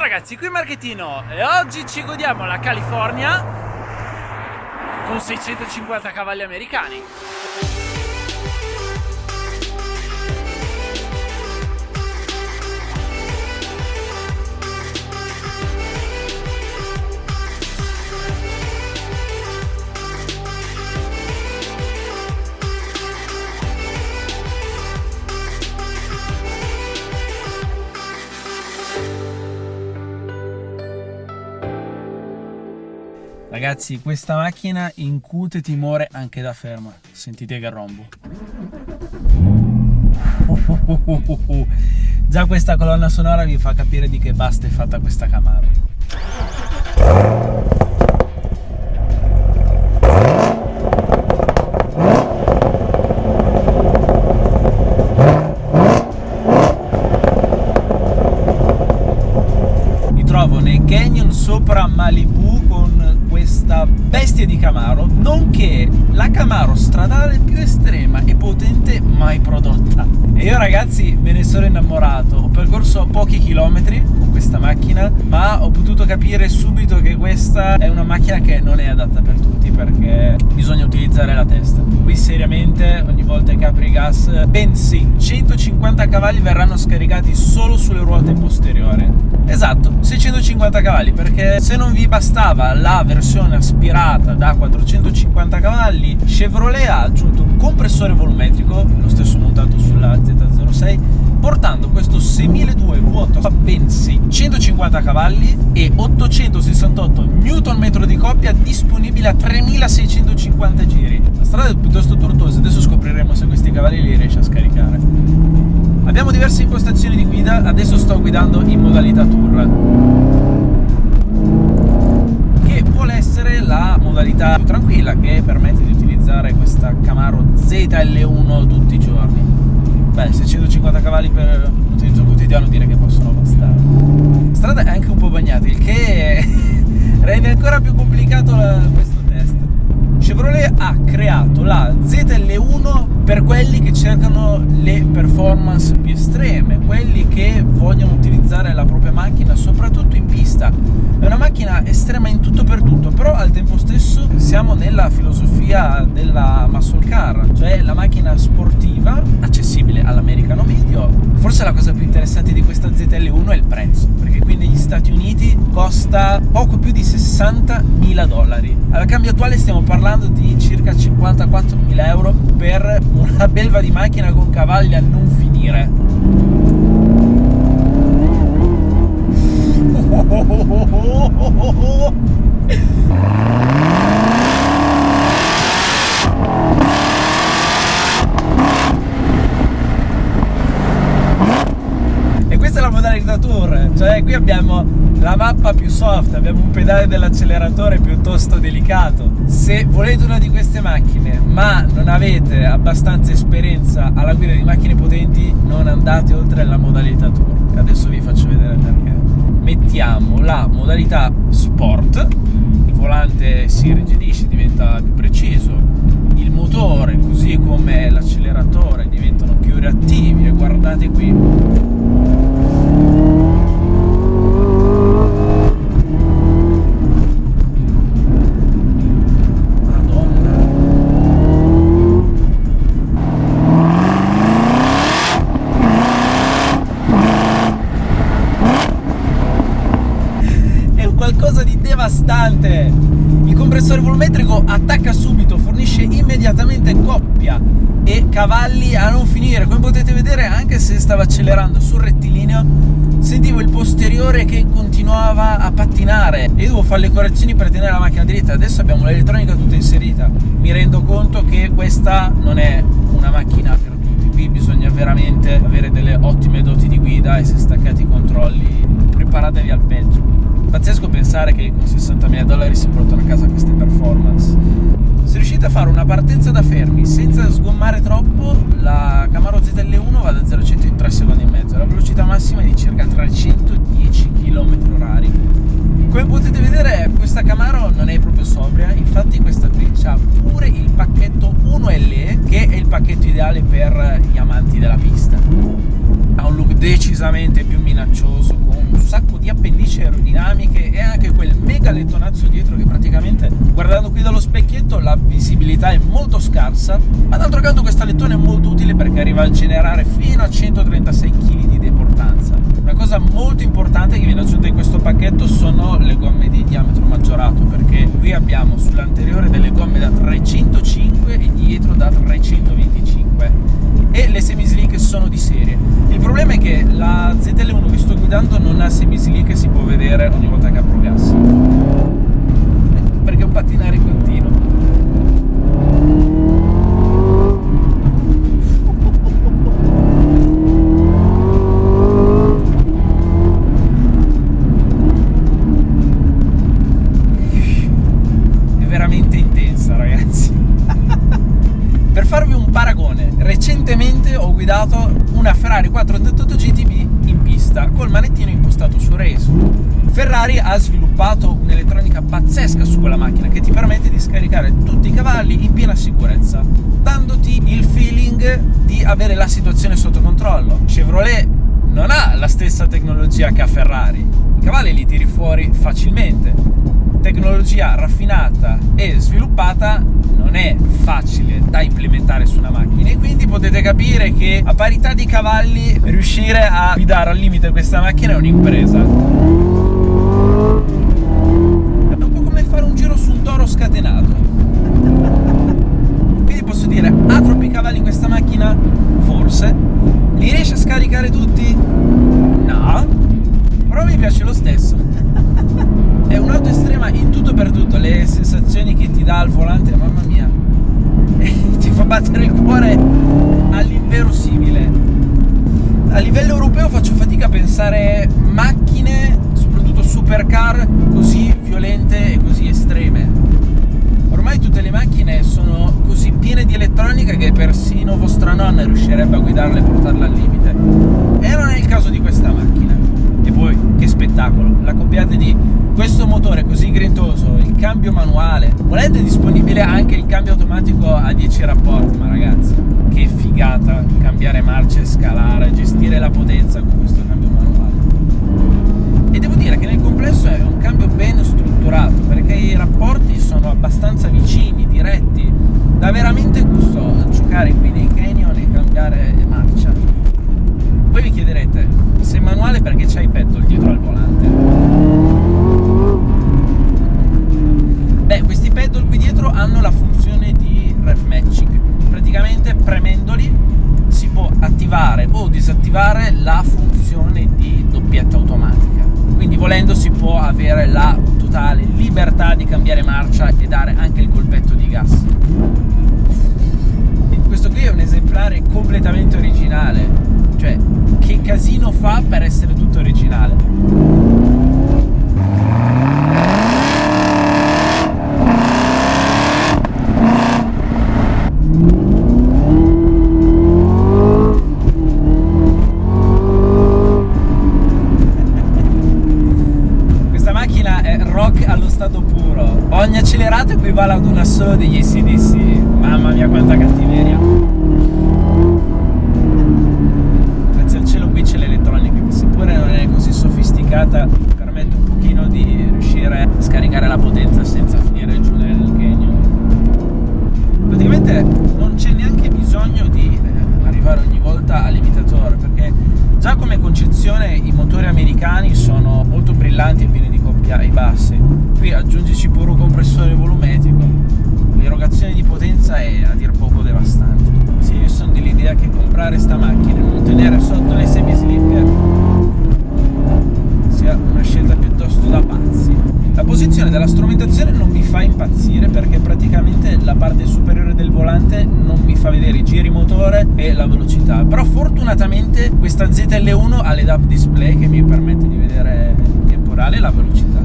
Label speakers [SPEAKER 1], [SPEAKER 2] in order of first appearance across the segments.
[SPEAKER 1] ragazzi, qui Marchettino e oggi ci godiamo la California con 650 cavalli americani. Ragazzi, questa macchina incute timore anche da ferma. Sentite che rombo. Già questa colonna sonora vi fa capire di che pasta è fatta questa Camaro. Mi trovo nei canyon sopra Malibu con questa bestia di Camaro, nonché la Camaro stradale più estrema e potente mai prodotta. E io ragazzi me ne sono innamorato. Ho percorso pochi chilometri con questa macchina, ma ho potuto capire subito che questa è una macchina che non è adatta per tutti, perché bisogna utilizzare la testa. Qui seriamente ogni volta che apri gas, bensì 150 cavalli verranno scaricati solo sulle ruote posteriori. Esatto, 650 cavalli, perché se non vi bastava la versione aspirata da 450 cavalli, Chevrolet ha aggiunto un compressore volumetrico, lo stesso montato sulla Z06, portando questo 6002 V8 a ben 650 cavalli e 868 Nm di coppia, disponibile a 3650 giri. La strada è piuttosto tortuosa, adesso scopriremo se questi cavalli li riesce a scaricare. Abbiamo diverse impostazioni di guida, adesso sto guidando in modalità tour, che vuole essere la modalità più tranquilla, che permette di utilizzare questa Camaro ZL1 tutti i giorni. Beh, 650 cavalli per l'utilizzo quotidiano direi che possono bastare. La strada è anche un po' bagnata, il che rende ancora più complicato questo test. Chevrolet ha creato la ZL1 per quelli che cercano le performance più estreme, quelli che vogliono utilizzare la propria macchina soprattutto in pista. È una macchina estrema in tutto per tutto, però al tempo stesso siamo nella filosofia della muscle car, cioè la macchina sportiva accessibile all'americano medio. Forse la cosa più interessante di questa ZL1 è il prezzo, perché qui negli Stati Uniti costa poco più di $60.000. Al cambio attuale stiamo parlando di circa 54.000 euro per una belva di macchina con cavalli a non finire. E questa è la modalità tour, cioè qui abbiamo la mappa più soft, abbiamo un pedale dell'acceleratore piuttosto delicato. Se volete una di queste macchine ma non avete abbastanza esperienza alla guida di macchine potenti, non andate oltre la modalità tour. Adesso vi faccio vedere perché. Mettiamo la modalità sport, il volante si irrigidisce, diventa più preciso, il motore così come l'acceleratore diventano più reattivi e guardate qui. Qualcosa di devastante. Il compressore volumetrico attacca subito, fornisce immediatamente coppia e cavalli a non finire. Come potete vedere, anche se stava accelerando sul rettilineo, sentivo il posteriore che continuava a pattinare e devo fare le correzioni per tenere la macchina dritta. Adesso abbiamo l'elettronica tutta inserita. Mi rendo conto che questa non è una macchina per tutti. Qui bisogna veramente avere delle ottime doti di guida e se staccate i controlli preparatevi al peggio. Pazzesco pensare che con $60.000 si portano a casa queste performance. Se riuscite a fare una partenza da fermi senza sgommare troppo, la Camaro ZL1 va da 0 a 100 in 3 secondi e mezzo. La velocità massima è di circa 310 km/h. Come potete vedere, questa Camaro non è proprio sobria, infatti questa qui ha pure il pacchetto 1LE, che è il pacchetto ideale per gli amanti della pista. Ha un look decisamente più minaccioso, con un sacco di appendici gallettonazzo dietro che praticamente, guardando qui dallo specchietto, la visibilità è molto scarsa, ma d'altro canto questa lettone è molto utile perché arriva a generare fino a 136 kg di deportanza. Una cosa molto importante che viene aggiunta in questo pacchetto sono le gomme di diametro maggiorato, perché qui abbiamo sull'anteriore delle gomme da 305 e dietro da 325 e le semislick sono di serie. Il problema è che la ZL1 che sto guidando non ha semislick e si può vedere ogni volta che apro gas, perché è un pattinare continuo. È veramente intensa, ragazzi. Per farvi un paragone, recentemente ho guidato una Ferrari 488 GTB in pista col manettino impostato su race. Ferrari ha sviluppato un'elettronica pazzesca su quella macchina che ti permette di scaricare tutti i cavalli in piena sicurezza, dandoti il feeling di avere la situazione sotto controllo. Chevrolet non ha la stessa tecnologia che ha Ferrari, i cavalli li tiri fuori facilmente. Tecnologia raffinata e sviluppata non è facile da implementare su una macchina e quindi potete capire che a parità di cavalli riuscire a guidare al limite questa macchina è un'impresa. È un po' come fare un giro su un toro scatenato. Quindi posso dire, ha troppi cavalli in questa macchina? Forse. Li riesce a scaricare tutti? No. Però mi piace lo stesso. È un'auto estrema in tutto per tutto, le sensazioni che ti dà al volante, mamma mia, ti fa battere il cuore all'inverosimile. A livello europeo faccio fatica a pensare macchine, soprattutto supercar, così violente e così estreme. Ormai tutte le macchine sono così piene di elettronica che persino vostra nonna riuscirebbe a guidarla e portarla al limite. E non è il caso di questa macchina. E poi, che spettacolo, l'accoppiata di questo motore così grintoso, il cambio manuale, volendo è disponibile anche il cambio automatico a 10 rapporti, ma ragazzi, che figata cambiare marce, scalare, gestire la potenza con questo cambio manuale. E devo dire che nel complesso è un cambio ben strutturato, perché i rapporti sono abbastanza vicini, diretti, dà veramente gusto giocare qui nei canyon e cambiare marcia. Voi vi chiederete, se è manuale perché c'hai pedal dietro al volante? Beh, questi pedal qui dietro hanno la funzione di rev matching. Praticamente premendoli si può attivare o disattivare la funzione di doppietta automatica. Quindi volendo si può avere la totale libertà di cambiare marcia e dare anche il colpetto di gas. Questo qui è un esemplare completamente originale, cioè che casino fa per essere tutto originale. Allo stato puro, ogni accelerato equivale ad un assolo degli AC/DC. Mamma mia quanta cattiveria. Grazie al cielo qui c'è l'elettronica che seppure non è così sofisticata permette un pochino di riuscire a scaricare la potenza senza finire giù nel canyon. Praticamente non c'è neanche bisogno di arrivare ogni volta al limitatore, perché già come concezione i motori americani sono molto brillanti e pieni di coppia ai bassi. Qui aggiungici pure un compressore volumetrico, l'erogazione di potenza è a dir poco devastante. Sì, io sono dell'idea che comprare sta macchina e non tenere sotto le semi-slip sia una scelta piuttosto da pazzi. La posizione della strumentazione non mi fa impazzire perché praticamente la parte superiore del volante non mi fa vedere i giri motore e la velocità, però fortunatamente questa ZL1 ha l'head-up display che mi permette di vedere in tempo reale la velocità.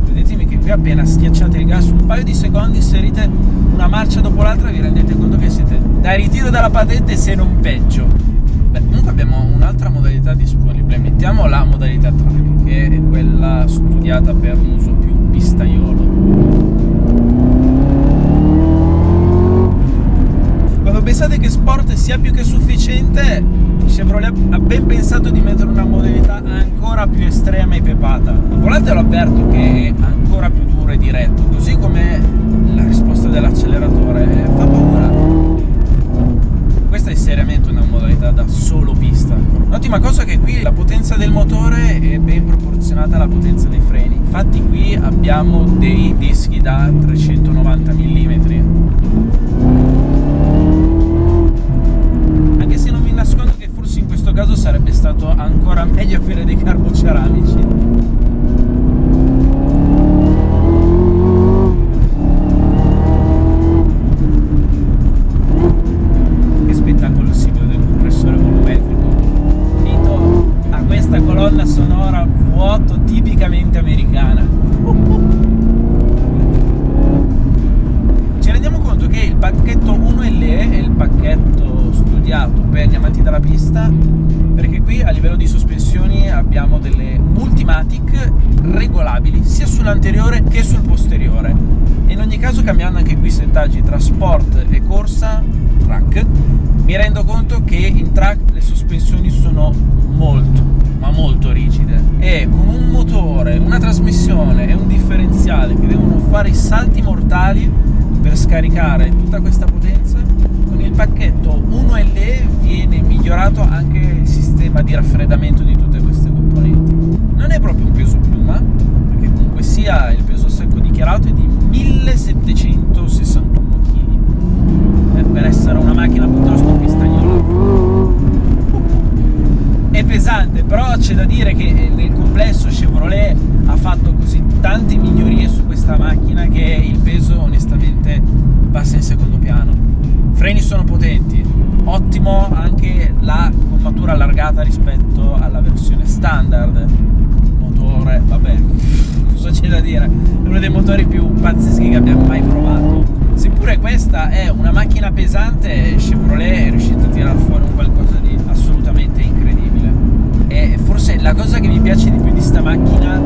[SPEAKER 1] Vedetemi che qui appena schiacciate il gas un paio di secondi, inserite una marcia dopo l'altra, vi rendete conto che siete da ritiro dalla patente se non peggio. Beh, comunque abbiamo un'altra modalità disponibile, mettiamo la modalità track, che è quella studiata per un uso più pistaiolo. Quando pensate che sport sia più che sufficiente, Chevrolet ha ben pensato di mettere una modalità ancora più estrema e pepata. Il volante lo avverto che è ancora più duro e diretto, così come la risposta dell'acceleratore fa paura. Questa è seriamente una modalità da solo pista. L'ottima cosa è che qui la potenza del motore è ben proporzionata alla potenza dei freni. Infatti qui abbiamo dei dischi da 390 mm. Anche se non vi nascondo che forse in questo caso sarebbe stato ancora meglio avere dei carboceramici. Colonna sonora vuoto tipicamente americana. Ci rendiamo conto che il pacchetto 1LE è il pacchetto studiato per gli amanti della pista, perché qui a livello di sospensioni abbiamo delle Multimatic regolabili sia sull'anteriore che sul posteriore, e in ogni caso cambiando anche qui i settaggi tra sport e corsa track, mi rendo conto che in track le sospensioni sono molto rigide, e con un motore, una trasmissione e un differenziale che devono fare i salti mortali per scaricare tutta questa potenza, con il pacchetto 1LE viene migliorato anche il sistema di raffreddamento di tutte queste componenti. Non è proprio un peso piuma, perché comunque sia il peso secco dichiarato è di 1761 kg, per essere una macchina piuttosto pistagnola. È pesante, però c'è da dire che nel complesso Chevrolet ha fatto così tante migliorie su questa macchina che il peso onestamente passa in secondo piano. Freni sono potenti, ottimo anche la gommatura allargata rispetto alla versione standard. Motore, vabbè, cosa c'è da dire, è uno dei motori più pazzeschi che abbiamo mai provato. Seppure questa è una macchina pesante, Chevrolet è riuscito a tirar fuori un qualcosa di assolutamente incredibile. E forse la cosa che mi piace di più di sta macchina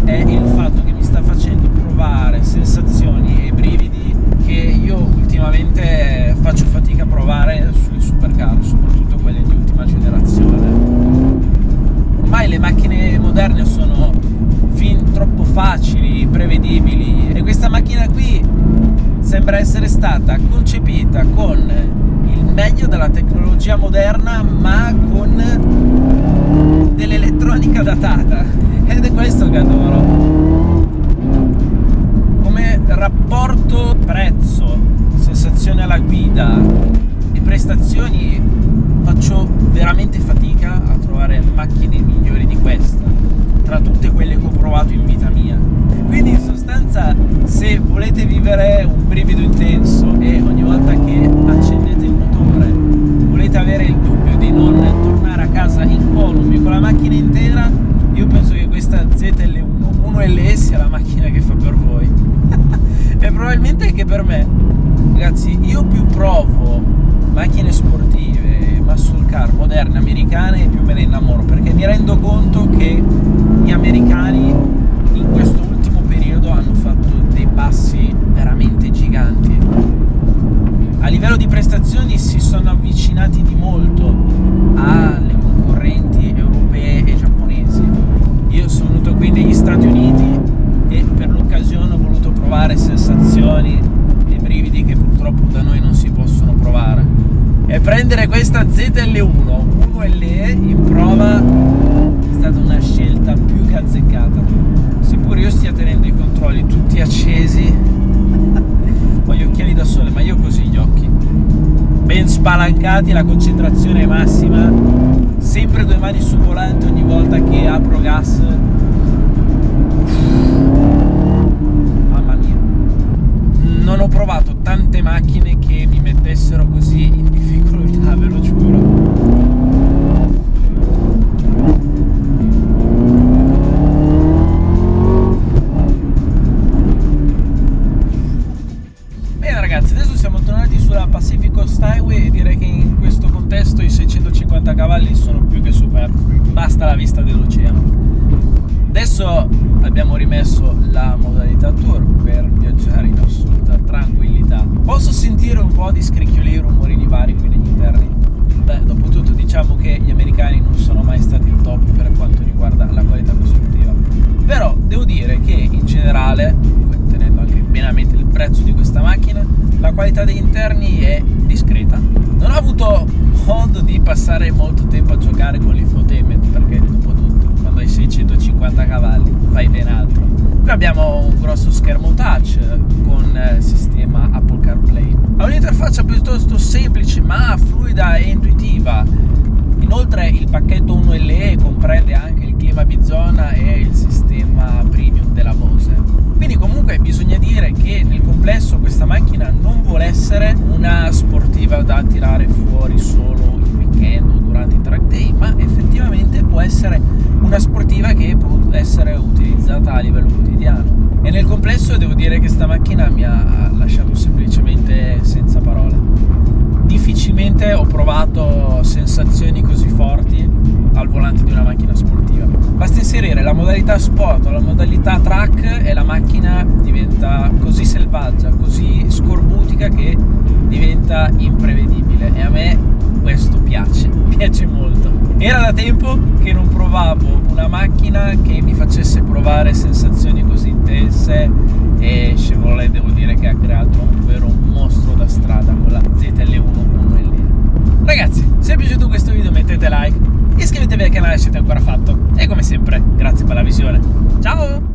[SPEAKER 1] è il fatto che mi sta facendo provare sensazioni e brividi che io ultimamente faccio fatica a provare sulle supercar, soprattutto quelle di ultima generazione. Ormai le macchine moderne sono fin troppo facili, prevedibili, e questa macchina qui sembra essere stata concepita con il meglio della tecnologia moderna, ma con dell'elettronica datata, ed è questo che adoro. Come rapporto prezzo, sensazione alla guida e prestazioni faccio veramente fatica a trovare macchine migliori di questa tra tutte quelle che ho provato in vita mia. Quindi in sostanza, se volete vivere un brivido intenso e ogni volta che accendete il motore volete avere il dubbio di non tornare a casa incolumi con la macchina intera, io penso che questa ZL1 1LE sia la macchina che fa per voi. E probabilmente anche per me. Ragazzi, io più provo macchine sportive, muscle car moderne americane, più me ne innamoro, perché mi rendo conto che gli americani in questo ultimo periodo hanno fatto dei passi veramente giganti. A livello di prestazioni si sono avvicinati di molto alle concorrenti europee e giapponesi. Io sono venuto qui negli Stati Uniti e per l'occasione ho voluto provare sensazioni e brividi che purtroppo da noi non si possono provare, e prendere questa ZL1 1LE in prova è stata una scelta più che azzeccata. Seppur io stia tenendo i controlli tutti accesi, ho gli occhiali da sole, ma io ho così gli occhi ben spalancati, la concentrazione è massima, sempre due mani sul volante ogni volta che apro gas. Mamma mia, non ho provato tante macchine che mi mettessero così in difficoltà, ve lo giuro. Ragazzi, adesso siamo tornati sulla Pacific Coast Highway e direi che in questo contesto i 650 cavalli sono più che superflui, basta la vista dell'oceano. Adesso abbiamo rimesso la modalità tour per viaggiare in assoluta tranquillità. Posso sentire un po' di scricchioli e rumorini vari qui negli interni, Beh, dopo tutto diciamo che gli americani non sono mai stati il top per quanto riguarda la qualità costruttiva, però devo dire che in generale, tenendo anche bene a mente il prezzo di questa macchina, la qualità degli interni è discreta. Non ho avuto modo di passare molto tempo a giocare con l'infotainment, perché dopo tutto quando hai 650 cavalli fai ben altro. Qui abbiamo un grosso schermo touch con sistema Apple CarPlay. Ha un'interfaccia piuttosto semplice ma fluida e intuitiva. Inoltre il pacchetto 1LE comprende anche il clima bizona e il sistema premium della Bose. Quindi comunque bisogna dire che nel complesso questa macchina non vuole essere una sportiva da tirare fuori solo il weekend o durante i track day, ma effettivamente può essere una sportiva che può essere utilizzata a livello quotidiano. E nel complesso devo dire che sta macchina mi ha lasciato semplicemente senza parole. Difficilmente ho provato sensazioni così forti al volante di una macchina sportiva. Basta inserire la modalità sport o la modalità track e la macchina diventa così selvaggia, così scorbutica che diventa imprevedibile, e a me questo piace molto. Era da tempo che non provavo una macchina che mi facesse provare sensazioni così intense, e Chevrolet devo dire che ha creato un vero mostro da strada con la ZL1 Ragazzi, se vi è piaciuto questo video mettete like, iscrivetevi al canale se siete ancora fatto, e come sempre grazie per la visione. Ciao!